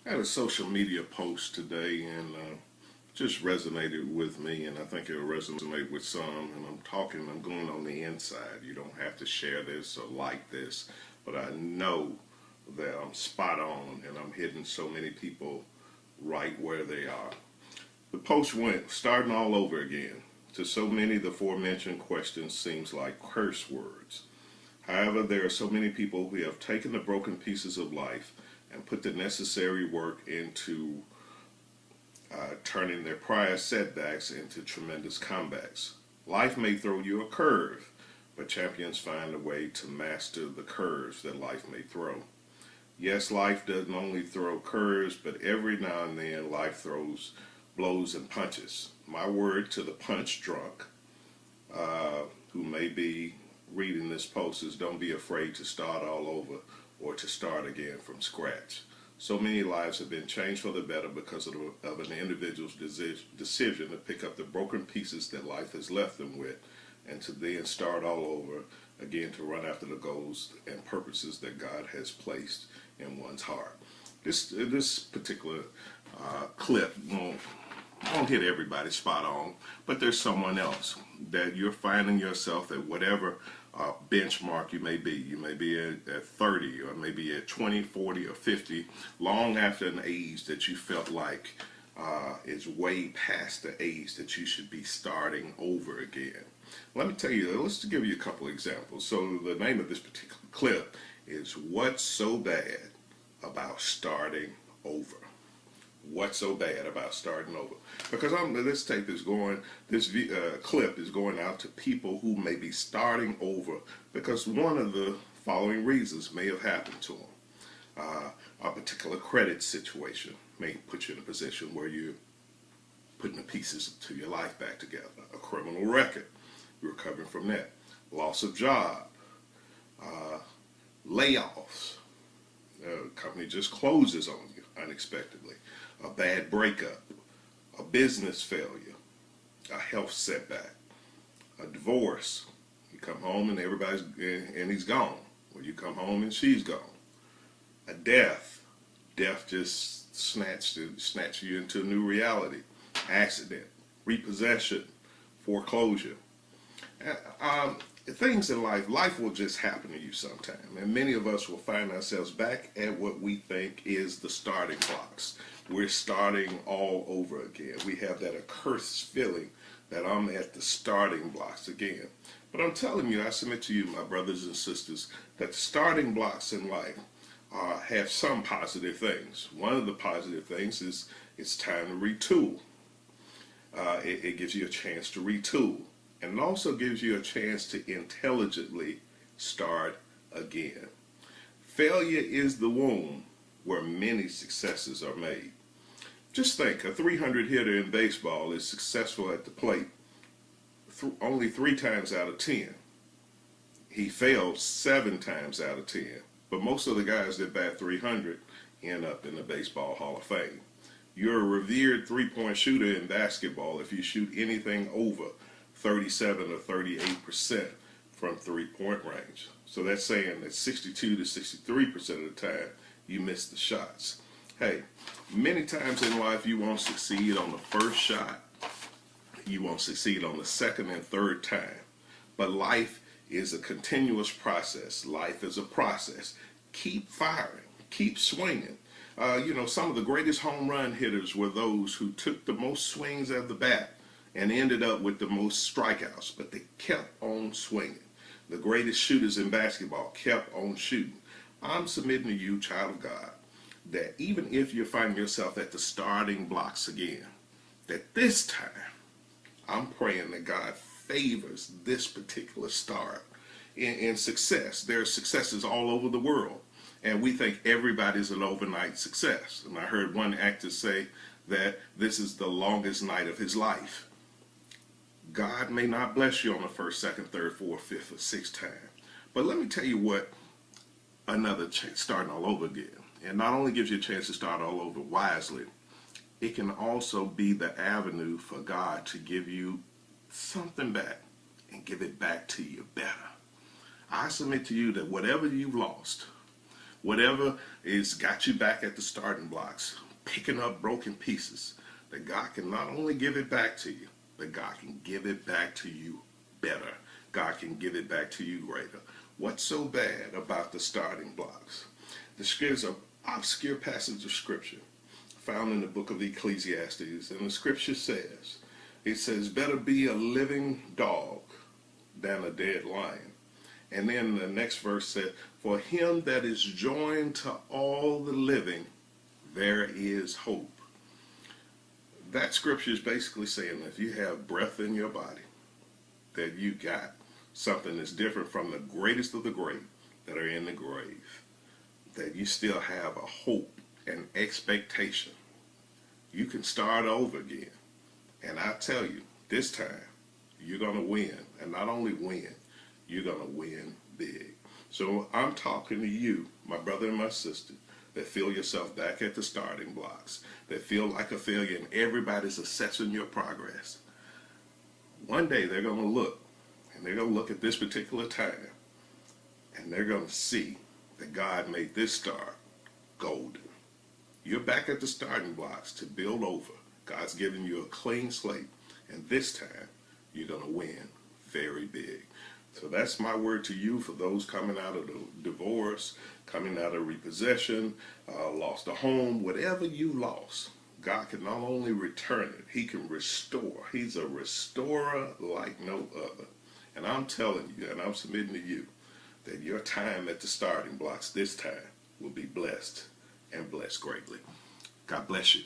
I had a social media post today and just resonated with me, and I think it'll resonate with some. And I'm going on the inside. You don't have to share this or like this, but I know that I'm spot on and I'm hitting so many people right where they are. The post went starting all over again. To so many, the aforementioned question seems like curse words. However, there are so many people who have taken the broken pieces of life and put the necessary work into turning their prior setbacks into tremendous comebacks. Life may throw you a curve, but champions find a way to master the curves that life may throw. Yes, life doesn't only throw curves, but every now and then life throws blows and punches. My word to the punch drunk who may be reading this post is don't be afraid to start all over or to start again from scratch. So many lives have been changed for the better because of an individual's decision to pick up the broken pieces that life has left them with and to then start all over again to run after the goals and purposes that God has placed in one's heart. This particular clip won't hit everybody spot on, but there's someone else that you're finding yourself at whatever benchmark you may be. You may be at 30 or maybe at 20, 40, or 50, long after an age that you felt like is way past the age that you should be starting over again. Let me tell you, let's give you a couple examples. So the name of this particular clip is What's So Bad About Starting Over? What's so bad about starting over? Because this tape is going, this clip is going out to people who may be starting over because one of the following reasons may have happened to them. A particular credit situation may put you in a position where you're putting the pieces to your life back together. A criminal record, you're recovering from that. Loss of job, layoffs, a company just closes on you unexpectedly, a bad breakup, a business failure, a health setback, a divorce. You come home and he's gone. Or you come home and she's gone. A death just snatched you into a new reality. Accident, repossession, foreclosure. Things in life will just happen to you sometime. And many of us will find ourselves back at what we think is the starting blocks. We're starting all over again. We have that accursed feeling that I'm at the starting blocks again. But I'm telling you, I submit to you, my brothers and sisters, that the starting blocks in life have some positive things. One of the positive things is it's time to retool. It gives you a chance to retool. And it also gives you a chance to intelligently start again. Failure is the womb where many successes are made. Just think, a 300 hitter in baseball is successful at the plate only 3 times out of 10. He fails 7 times out of 10. But most of the guys that bat 300 end up in the Baseball Hall of Fame. You're a revered three-point shooter in basketball if you shoot anything over 37 or 38% from three-point range. So that's saying that 62 to 63% of the time you miss the shots. Hey, many times in life you won't succeed on the first shot. You won't succeed on the second and third time. But life is a continuous process. Life is a process. Keep firing. Keep swinging. Some of the greatest home run hitters were those who took the most swings at the bat and ended up with the most strikeouts, but they kept on swinging. The greatest shooters in basketball kept on shooting. I'm submitting to you, child of God, that even if you're finding yourself at the starting blocks again, that this time, I'm praying that God favors this particular start in success. There are successes all over the world, and we think everybody's an overnight success. And I heard one actor say that this is the longest night of his life. God may not bless you on the first, second, third, fourth, fifth, or sixth time. But let me tell you what another starting all over again. And not only gives you a chance to start all over wisely, it can also be the avenue for God to give you something back and give it back to you better. I submit to you that whatever you've lost, whatever is got you back at the starting blocks, picking up broken pieces, that God can not only give it back to you, but God can give it back to you better. God can give it back to you greater. What's so bad about the starting blocks? There's an obscure passage of scripture found in the book of Ecclesiastes, and the scripture says, it says, better be a living dog than a dead lion. And then the next verse said, for him that is joined to all the living, there is hope. That scripture is basically saying that if you have breath in your body, that you got something that's different from the greatest of the great that are in the grave, that you still have a hope and expectation. You can start over again. And I tell you, this time, you're going to win. And not only win, you're going to win big. So I'm talking to you, my brother and my sister, that feel yourself back at the starting blocks, that feel like a failure and everybody's assessing your progress. One day they're going to look, and they're going to look at this particular time, and they're going to see that God made this start golden. You're back at the starting blocks to build over. God's giving you a clean slate, and this time you're going to win very big. So that's my word to you for those coming out of the divorce, coming out of repossession, lost a home, whatever you lost. God can not only return it, he can restore. He's a restorer like no other. And I'm telling you, and I'm submitting to you, that your time at the starting blocks this time will be blessed and blessed greatly. God bless you.